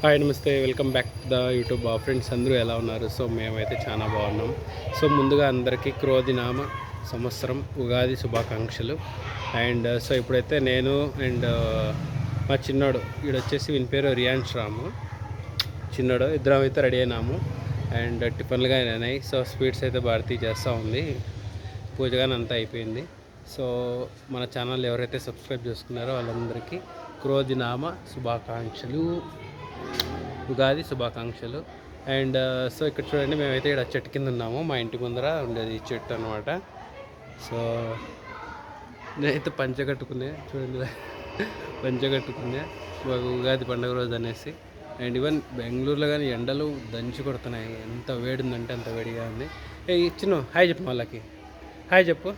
Hi నమస్తే, welcome back to the YouTube. Friends అందరూ ఎలా ఉన్నారు? సో మేమైతే చాలా బాగున్నాం. సో ముందుగా అందరికీ క్రోధినామ సంవత్సరం ఉగాది శుభాకాంక్షలు. సో ఇప్పుడైతే నేను అండ్ మా చిన్నోడు వీడొచ్చేసి వీని పేరు రియాన్స్ రాము, చిన్నోడు ఇద్దరం అయితే రెడీ అయినాము. అండ్ టిఫిన్లుగా అయినాయి. సో స్వీట్స్ అయితే భారతీ చేస్తూ ఉంది, పూజగానే అంతా అయిపోయింది. సో మన ఛానల్ ఎవరైతే సబ్స్క్రైబ్ చేసుకున్నారో వాళ్ళందరికీ క్రోధినామ శుభాకాంక్షలు, ఉగాది శుభాకాంక్షలు. సో ఇక్కడ చూడండి, మేమైతే ఇక్కడ చెట్టు కింద ఉన్నాము. మా ఇంటి ముందర ఉండేది ఈ చెట్టు అనమాట. సో నేనైతే పంచ కట్టుకునే, చూడండి పంచ కట్టుకునే ఉగాది పండుగ రోజు అనేసి. అండ్ ఈవెన్ బెంగళూరులో కానీ ఎండలు దంచి కొడుతున్నాయి, ఎంత వేడి ఉందంటే అంత వేడిగా ఉంది. ఇచ్చిను హాయ్ చెప్పు, వాళ్ళకి హాయ్ చెప్పు.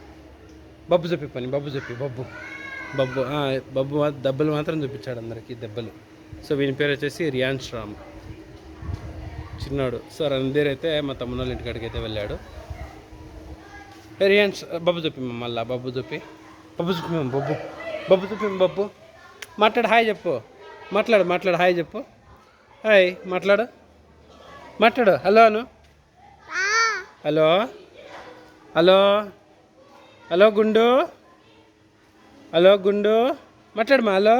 బబ్బు చెప్పి పని, బబ్బు చెప్పి, బబ్బు బబ్బు బబ్బు దెబ్బలు మాత్రం చూపించాడు అందరికీ, దెబ్బలు. సో వీని పేరు వచ్చేసి రియాన్స్ రామ్, చిన్నాడు. సో రణధీర్ అయితే మా తమ్ముళ్ళ ఇంటికాడికి అయితే వెళ్ళాడు. రియాన్స్ బబ్బు చూపి మళ్ళా, బబ్బు చూపి, బబ్బు చూపి బబ్బు, బబ్బు చూపి బబ్బు. మాట్లాడు, హాయ్ చెప్పు, మాట్లాడు హాయ్ చెప్పు, హాయ్ మాట్లాడు, హలో అను, హలో హలో హలో గుండు, హలో గుండు మాట్లాడమా, హలో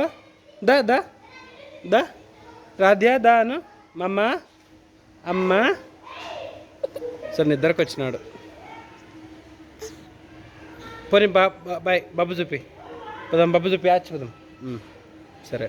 దా దా దా రాధ్యా దా అను, మమ్మ అమ్మ. సో నిద్రకు వచ్చినాడు. పోనీ బాయ్, బబ్బు చూపి పోదాం, బబ్బు చూపి ఆచి పోదాం. సరే.